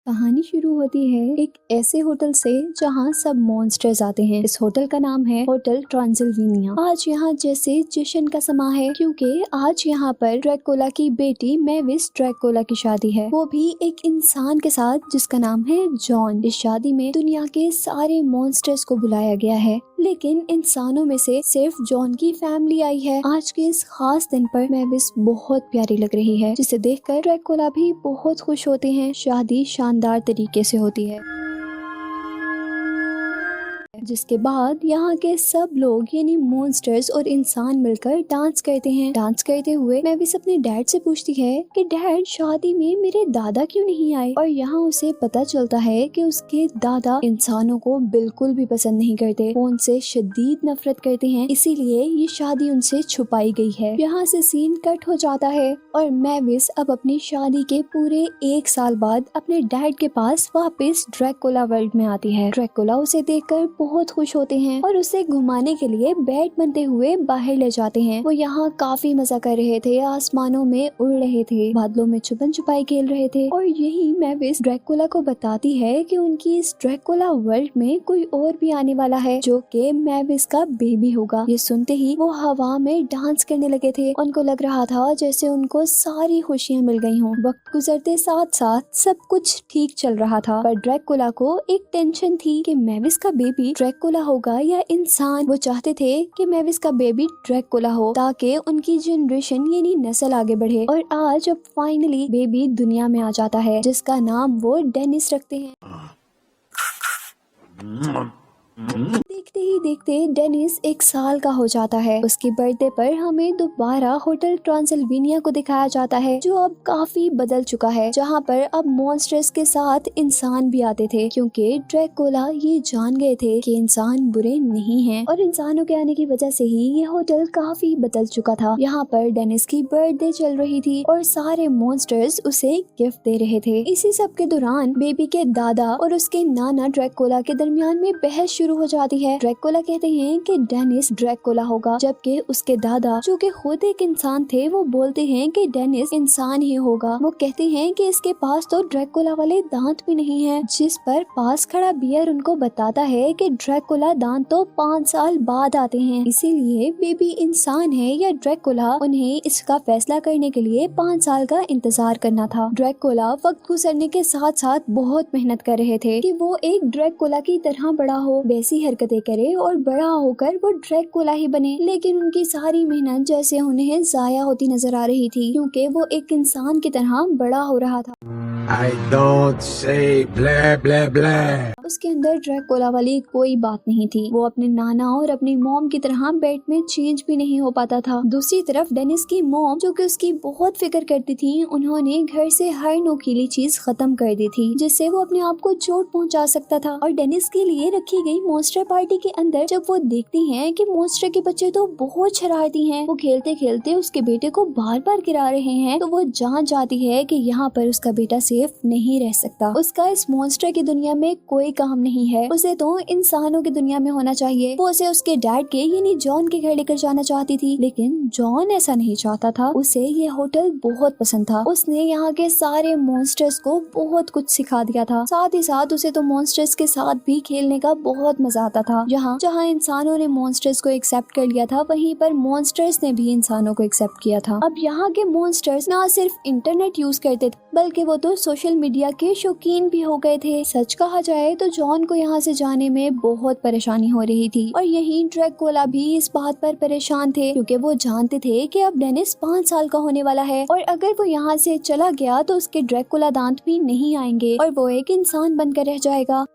कहानी शुरू होती है एक ऐसे होटल से जहाँ सब मॉन्स्टर्स आते हैं। इस होटल का नाम है होटल ट्रांसिल्वेनिया। आज यहाँ जैसे जश्न का समा है क्योंकि आज यहाँ पर ड्रैकुला की बेटी मैविस ड्रैकुला की शादी है, वो भी एक इंसान के साथ जिसका नाम है जॉन। इस शादी में दुनिया के सारे मॉन्स्टर्स को बुलाया गया है, लेकिन इंसानों में से सिर्फ जॉन की फैमिली आई है। आज के इस खास दिन पर मैविस बहुत प्यारी लग रही है, जिसे देखकर ड्रैकुला भी बहुत खुश होते हैं। शादी शानदार तरीके से होती है, जिसके बाद यहाँ के सब लोग यानी मॉन्स्टर्स और इंसान मिलकर डांस करते हैं। डांस करते हुए मैविस अपने डैड से पूछती है कि डैड, शादी में मेरे दादा क्यों नहीं आए? और यहाँ उसे पता चलता है कि उसके दादा इंसानों को बिल्कुल भी पसंद नहीं करते, वो उनसे शदीद नफरत करते हैं, इसीलिए ये शादी उनसे छुपाई गई है। यहाँ से सीन कट हो जाता है और मैविस अब अपनी शादी के पूरे 1 साल बाद अपने डैड के पास वापस ड्रैकुला वर्ल्ड में आती है। ड्रैकुला उसे देखकर बहुत खुश होते हैं और उसे घुमाने के लिए बैट बनते हुए बाहर ले जाते हैं। वो यहाँ काफी मजा कर रहे थे, आसमानों में उड़ रहे थे, बादलों में छुपन छुपाई खेल रहे थे। और यही मैविस ड्रैकुला को बताती है कि उनकी इस ड्रैकुला वर्ल्ड में कोई और भी आने वाला है, जो कि मैविस का बेबी होगा। ये सुनते ही वो हवा में डांस करने लगे थे। उनको लग रहा था जैसे उनको सारी खुशियाँ मिल गई हों। वक्त गुजरते साथ साथ सब कुछ ठीक चल रहा था, पर ड्रैकुला को एक टेंशन थी कि मैविस का बेबी ड्रैकुला होगा या इंसान। वो चाहते थे कि मैविस का बेबी ड्रैकुला हो ताकि उनकी जनरेशन यानी नस्ल आगे बढ़े। और आज अब फाइनली बेबी दुनिया में आ जाता है, जिसका नाम वो डेनिस रखते हैं। देखते ही देखते डेनिस 1 साल का हो जाता है। उसकी बर्थडे पर हमें दोबारा होटल ट्रांसिल्वेनिया को दिखाया जाता है, जो अब काफी बदल चुका है, जहाँ पर अब मॉन्स्टर्स के साथ इंसान भी आते थे, क्योंकि ड्रैकुला ये जान गए थे कि इंसान बुरे नहीं हैं और इंसानों के आने की वजह से ही ये होटल काफी बदल चुका था। यहाँ पर डेनिस की बर्थडे चल रही थी और सारे मॉन्स्टर्स उसे गिफ्ट दे रहे थे। इसी सब के दौरान बेबी के दादा और उसके नाना ड्रैकुला के दरमियान में बहस शुरू हो जाती है। ड्रैकुला कहते हैं कि डेनिस ड्रैकुला होगा, जबकि उसके दादा जो कि खुद एक इंसान थे वो बोलते हैं कि डेनिस इंसान ही होगा। वो कहते हैं कि इसके पास तो ड्रैकुला वाले दांत भी नहीं हैं, जिस पर पास खड़ा बियर उनको बताता है कि ड्रैकुला दांत तो 5 साल बाद आते हैं, इसीलिए बेबी इंसान है या ड्रैकुला, उन्हें इसका फैसला करने के लिए 5 साल का इंतजार करना था। ड्रैकुला वक्त गुजरने के साथ साथ बहुत मेहनत कर रहे थे कि वो एक ड्रैकुला की तरह बड़ा हो, वैसी हरकतें करे और बड़ा होकर वो ड्रैकुला ही बने। लेकिन उनकी सारी मेहनत जैसे उन्हें जाया होती नजर आ रही थी, क्योंकि वो एक इंसान की तरह बड़ा हो रहा था। I don't say blah blah blah. उसके अंदर ड्रैकुला वाली कोई बात नहीं थी। वो अपने नाना और अपनी मॉम की तरह बेड में चेंज भी नहीं हो पाता था। दूसरी तरफ डेनिस की मॉम, जो कि उसकी बहुत फिक्र करती थी, उन्होंने घर से हर नोकीली चीज खत्म कर दी थी, जिससे वो अपने आप को चोट पहुंचा सकता था। और डेनिस के लिए रखी गई मॉन्स्टर पार्टी के अंदर जब वो देखती हैं कि मॉन्स्टर के बच्चे तो बहुत शरारती हैं, वो खेलते खेलते उसके बेटे को बार बार गिरा रहे हैं, तो वो जान जाती है कि यहाँ पर उसका बेटा सेफ नहीं रह सकता। उसका इस मॉन्स्टर की दुनिया में कोई काम नहीं है, उसे तो इंसानों की दुनिया में होना चाहिए। वो उसे उसके डैड के यानी जॉन के घर लेकर जाना चाहती थी, लेकिन जॉन ऐसा नहीं चाहता था। उसे ये होटल बहुत पसंद था। उसने यहाँ के सारे मॉन्स्टर्स को बहुत कुछ सिखा दिया था। साथ ही साथ उसे तो मॉन्स्टर्स के साथ भी खेलने का बहुत मजा आता था। जहाँ इंसानों ने मॉन्स्टर्स को एक्सेप्ट कर लिया था, वहीं पर मॉन्स्टर्स ने भी इंसानों को एक्सेप्ट किया था। अब यहाँ के मॉन्स्टर्स न सिर्फ इंटरनेट यूज करते थे, बल्कि वो तो सोशल मीडिया के शौकीन भी हो गए थे। सच कहा जाए तो जॉन को यहाँ से जाने में बहुत परेशानी हो रही थी, और यही ड्रैकुला भी इस बात पर परेशान थे, क्योंकि वो जानते थे कि अब डेनिस 5 साल का होने वाला है, और अगर वो यहाँ से चला गया तो उसके ड्रैकुला दांत भी नहीं आएंगे और वो एक इंसान बनकर रह जाएगा।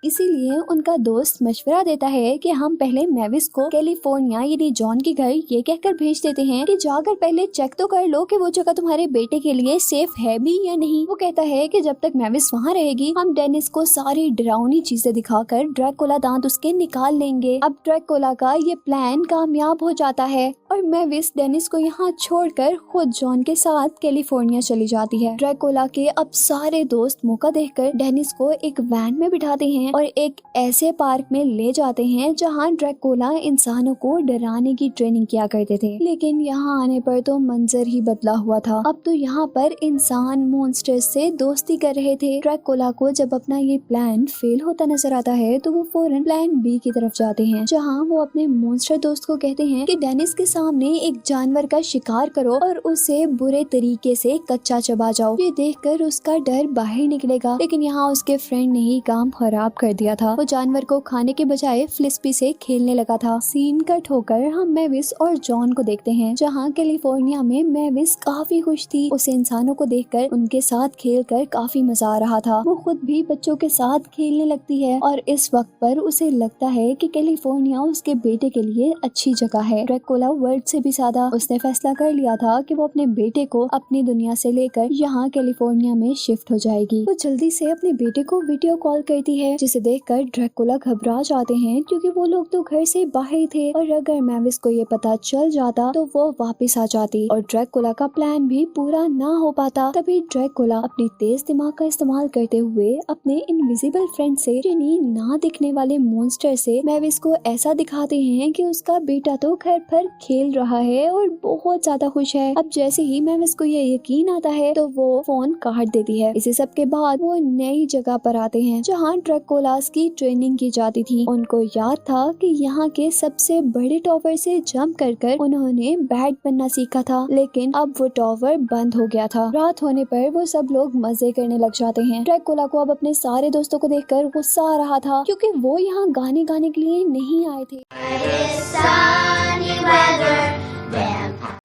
इसीलिए उनका दोस्त मशवरा देता है कि हम पहले मैविस को कैलिफोर्निया यानी जॉन के घर ये कहकर भेज देते हैं कि जाकर पहले चेक तो कर लो कि वो जगह तुम्हारे बेटे के लिए सेफ है भी या नहीं। वो कहता है कि जब तक मैविस वहाँ रहेगी, हम डेनिस को सारी डरावनी चीजें दिखाकर ड्रैकुला दांत उसके निकाल लेंगे। अब ड्रैकुला का ये प्लान कामयाब हो जाता है और मैविस डेनिस को यहाँ छोड़कर खुद जॉन के साथ कैलिफोर्निया चली जाती है। ड्रैकुला के अब सारे दोस्त मौका देखकर डेनिस को एक वैन में बिठाते हैं और एक ऐसे पार्क में ले जाते हैं जहाँ ड्रैकुला इंसानों को डराने की ट्रेनिंग किया करते थे। लेकिन यहाँ आने पर तो मंजर ही बदला हुआ था। अब तो यहाँ पर इंसान मॉन्स्टर्स से दोस्ती कर रहे थे। ड्रैकुला को जब अपना ये प्लान फेल होता नजर आता है तो वो फौरन प्लान बी की तरफ जाते हैं, जहाँ वो अपने मॉन्स्टर दोस्त को कहते हैं कि डेनिस के सामने एक जानवर का शिकार करो और उसे बुरे तरीके से कच्चा चबा जाओ। ये देखकर उसका डर बाहर निकलेगा, लेकिन यहाँ उसके फ्रेंड ने ही काम खराब कर दिया था। वो जानवर को खाने के बजाय फ्लिस्पी से खेलने लगा था। सीन कट होकर हम मैविस और जॉन को देखते हैं, जहाँ कैलिफोर्निया में मैविस काफी खुश थी। उसे इंसानों को देखकर उनके साथ खेलकर काफी मजा आ रहा था। वो खुद भी बच्चों के साथ खेलने लगती है और इस वक्त पर उसे लगता है कि कैलिफोर्निया उसके बेटे के लिए अच्छी जगह है। ड्रैकुला वर्ड से भी ज्यादा उसने फैसला कर लिया था कि वो अपने बेटे को अपनी दुनिया से लेकर यहाँ कैलिफोर्निया में शिफ्ट हो जाएगी। वो जल्दी से अपने बेटे को वीडियो कॉल करती है, जिसे देखकर ड्रैकुला घबरा जाते हैं क्योंकि वो लोग तो घर से बाहर थे और अगर मैविस को ये पता चल जाता तो वो वापस आ जाती और ड्रैकुला का प्लान भी पूरा ना हो पाता। तभी ड्रैकुला अपनी तेज दिमाग का इस्तेमाल करते हुए अपने इनविजिबल फ्रेंड से यानी ना दिखने वाले मॉन्स्टर से मैविस को ऐसा दिखाते हैं कि उसका बेटा तो घर पर खेल रहा है और बहुत ज्यादा खुश है। अब जैसे ही मैविस को ये यकीन आता है तो वो फोन काट देती है। इसी सब के बाद वो नई जगह पर आते हैं जहाँ ड्रैकुलास की ट्रेनिंग की जाती थी। उनको याद था कि यहाँ के सबसे बड़े टॉवर से जंप कर उन्होंने बैट बनना सीखा था, लेकिन अब वो टॉवर बंद हो गया था। रात होने पर वो सब लोग मजे करने लग जाते हैं। ड्रैकुला को अब अपने सारे दोस्तों को देखकर गुस्सा आ रहा था क्योंकि वो यहाँ गाने गाने के लिए नहीं आए थे।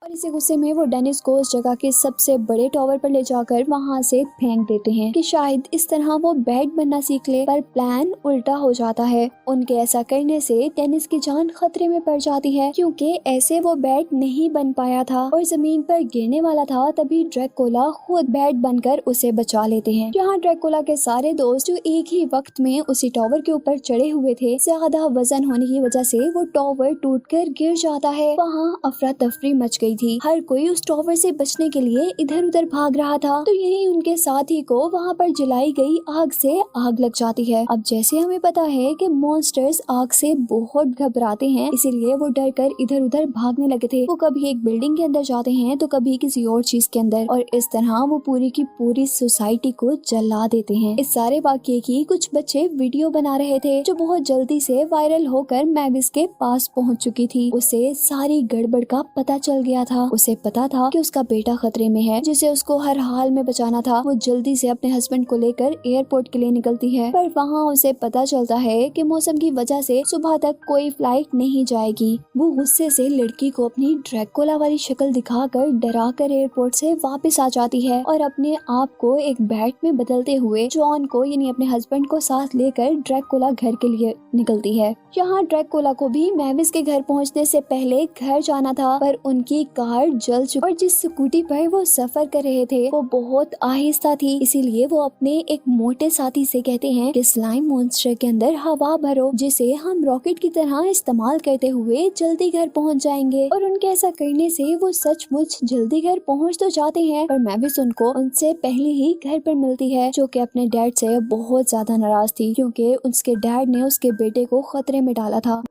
और इसी गुस्से में वो डेनिस को उस जगह के सबसे बड़े टॉवर पर ले जाकर वहाँ से फेंक देते हैं कि शायद इस तरह वो बैट बनना सीख ले, पर प्लान उल्टा हो जाता है। उनके ऐसा करने से डेनिस की जान खतरे में पड़ जाती है क्योंकि ऐसे वो बैट नहीं बन पाया था और जमीन पर गिरने वाला था। तभी ड्रैकुला खुद बैट बनकर उसे बचा लेते हैं। यहाँ ड्रैकुला के सारे दोस्त जो एक ही वक्त में उसी टॉवर के ऊपर चढ़े हुए थे, ज्यादा वजन होने की वजह से वो टॉवर टूटकर गिर जाता है। वहाँ अफरा तफरी मच गई थी। हर कोई उस टॉवर से बचने के लिए इधर उधर भाग रहा था। तो यही उनके साथी को वहाँ पर जलाई गई आग से आग लग जाती है। अब जैसे हमें पता है कि मॉन्स्टर्स आग से बहुत घबराते हैं, इसीलिए वो डर कर इधर उधर भागने लगे थे। वो कभी एक बिल्डिंग के अंदर जाते हैं तो कभी किसी और चीज के अंदर, और इस तरह वो पूरी की पूरी सोसाइटी को जला देते हैं। इस सारे वाकये की कुछ बच्चे वीडियो बना रहे थे जो बहुत जल्दी से वायरल होकर मैविस के पास पहुँच चुकी थी। उसे सारी गड़बड़ का पता चल गया था। उसे पता था कि उसका बेटा खतरे में है, जिसे उसको हर हाल में बचाना था। वो जल्दी से अपने हस्बैंड को लेकर एयरपोर्ट के लिए निकलती है, पर वहाँ उसे पता चलता है कि मौसम की वजह से सुबह तक कोई फ्लाइट नहीं जाएगी। वो गुस्से से लड़की को अपनी ड्रैकुला वाली शक्ल दिखाकर डराकर एयरपोर्ट से वापस आ जाती है और अपने आप को एक बैट में बदलते हुए जॉन को यानी अपने हस्बैंड को साथ लेकर ड्रैकुला घर के लिए निकलती है। यहाँ ड्रैकुला को भी मैविस के घर पहुँचने से पहले घर जाना था, पर उनकी कार जल चुकी और जिस स्कूटी पर वो सफर कर रहे थे वो बहुत आहिस्ता थी। इसीलिए वो अपने एक मोटे साथी से कहते हैं कि स्लाइम मॉन्स्टर के अंदर हवा भरो, जिसे हम रॉकेट की तरह इस्तेमाल करते हुए जल्दी घर पहुंच जाएंगे। और उनके ऐसा करने से वो सचमुच जल्दी घर पहुंच तो जाते हैं, पर मैविस उनको उनसे पहले ही घर पर मिलती है, जो कि अपने डैड से बहुत ज्यादा नाराज थी क्योंकि उसके डैड ने उसके बेटे को खतरे में डाला था।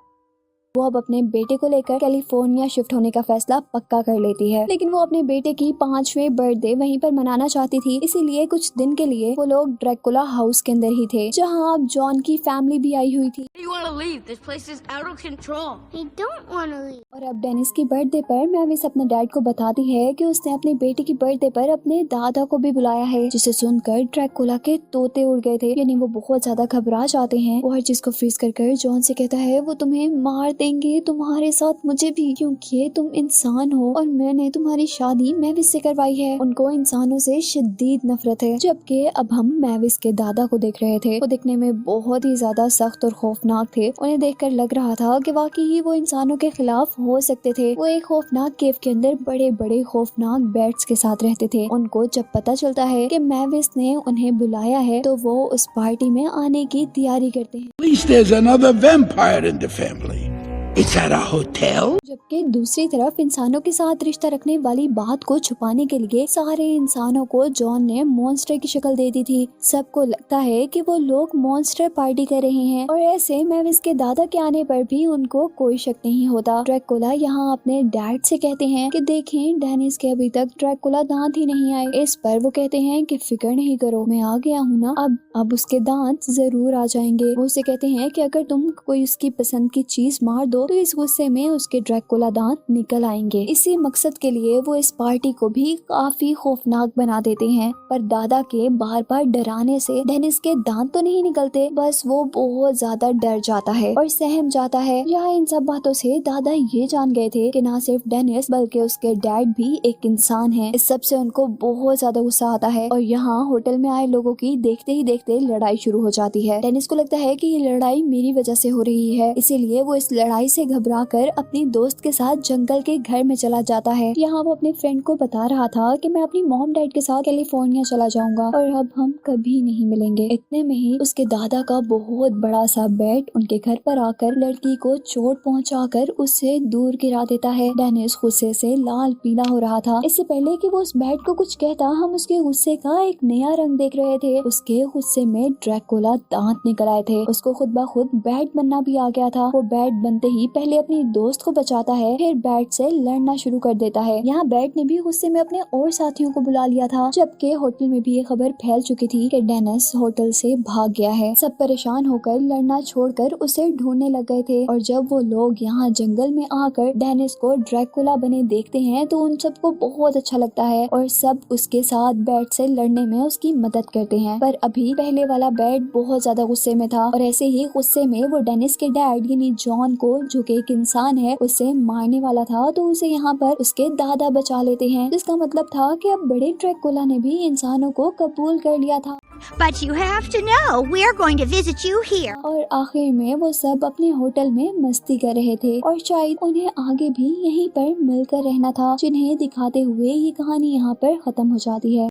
वो अब अपने बेटे को लेकर कैलिफोर्निया शिफ्ट होने का फैसला पक्का कर लेती है, लेकिन वो अपने बेटे की 5वें बर्थडे वहीं पर मनाना चाहती थी। इसीलिए कुछ दिन के लिए वो लोग ड्रैकुला हाउस के अंदर ही थे, जहाँ अब जॉन की फैमिली भी आई हुई थी। और अब डेनिस की बर्थडे पर मैविस अपने डैड को बताती है कि उसने अपने बेटे की बर्थडे पर अपने दादा को भी बुलाया है, जिसे सुनकर ड्रैकुला के तोते उड़ गए थे। यानी वो बहुत ज्यादा घबरा जाते हैं। वो हर चीज को फ्रीज कर जॉन से कहता है वो तुम्हें मार देंगे, तुम्हारे साथ मुझे भी, क्योंकि तुम इंसान हो और मैंने तुम्हारी शादी मैविस से करवाई है। उनको इंसानों से शदीद नफरत है। जबकि अब हम मैविस के दादा को देख रहे थे। वो दिखने में बहुत ही ज्यादा सख्त और खौफनाक थे। उन्हें देखकर लग रहा था कि वाकई ही वो इंसानों के खिलाफ हो सकते थे। वो एक खौफनाक केव के अंदर बड़े बड़े खौफनाक बैट्स के साथ रहते थे। उनको जब पता चलता है कि मैविस ने उन्हें बुलाया है तो वो उस पार्टी में आने की तैयारी करते हैं। At least there's another vampire in the family. Is that a hotel? जबकि दूसरी तरफ इंसानों के साथ रिश्ता रखने वाली बात को छुपाने के लिए सारे इंसानों को जॉन ने मॉन्स्टर की शक्ल दे दी थी। सबको लगता है कि वो लोग मॉन्स्टर पार्टी कर रहे हैं और ऐसे मैविस के दादा के आने पर भी उनको कोई शक नहीं होता। ड्रैकुला यहाँ अपने डैड से कहते हैं कि देखें डेनिस के अभी तक ड्रैकुला दांत ही नहीं आए। इस पर वो कहते हैं कि फिक्र नहीं करो, मैं आ गया हूँ ना, अब उसके दांत जरूर आ जाएंगे। वो उसे कहते हैं कि अगर तुम कोई उसकी पसंद की चीज मार दो तो इस गुस्से में उसके ड्रैकुला दांत निकल आएंगे। इसी मकसद के लिए वो इस पार्टी को भी काफी खौफनाक बना देते हैं, पर दादा के बार बार डराने से डेनिस के दांत तो नहीं निकलते, बस वो बहुत ज्यादा डर जाता है और सहम जाता है। यहाँ इन सब बातों से दादा ये जान गए थे कि ना सिर्फ डेनिस बल्कि उसके डैड भी एक इंसान है। इस सब से उनको बहुत ज्यादा गुस्सा आता है और यहाँ होटल में आए लोगों की देखते ही देखते लड़ाई शुरू हो जाती है। डेनिस को लगता है कि ये लड़ाई मेरी वजह से हो रही है, इसीलिए वो इस लड़ाई से घबरा कर अपनी दोस्त के साथ जंगल के घर में चला जाता है। यहाँ वो अपने फ्रेंड को बता रहा था कि मैं अपनी मॉम डैड के साथ कैलिफोर्निया चला जाऊंगा और अब हम कभी नहीं मिलेंगे। इतने में ही उसके दादा का बहुत बड़ा सा बैट उनके घर पर आकर लड़की को चोट पहुंचाकर उससे दूर गिरा देता है। डेनिस गुस्से से लाल पीला हो रहा था। इससे पहले कि वो उस बैट को कुछ कहता, हम उसके गुस्से का एक नया रंग देख रहे थे। उसके गुस्से में ड्रैकुला दांत निकल आए थे। उसको खुद ब खुद बैट बनना भी आ गया था। वो बैट बनते ही पहले अपनी दोस्त को बचाता है, फिर बैट से लड़ना शुरू कर देता है। यहाँ बैट ने भी गुस्से में अपने और साथियों को बुला लिया था, जबकि होटल में भी ये खबर फैल चुकी थी कि डेनिस होटल से भाग गया है। सब परेशान होकर लड़ना छोड़कर उसे ढूंढने लग गए थे और जब वो लोग यहाँ जंगल में आकर डेनिस को ड्रैकुला बने देखते हैं तो उन सबको बहुत अच्छा लगता है और सब उसके साथ बैट से लड़ने में उसकी मदद करते हैं। पर अभी पहले वाला बैट बहुत ज्यादा गुस्से में था और ऐसे ही गुस्से में वो डेनिस के डैड यानी जॉन को, जो कि एक इंसान है, उसे मारने वाला था, तो उसे यहाँ पर उसके दादा बचा लेते हैं, जिसका मतलब था कि अब बड़े ड्रैकुला ने भी इंसानों को कबूल कर लिया था। But you have to know, we're going to visit you here. और आखिर में वो सब अपने होटल में मस्ती कर रहे थे और शायद उन्हें आगे भी यहीं पर मिलकर रहना था, जिन्हें दिखाते हुए ये कहानी यहाँ पर खत्म हो जाती है।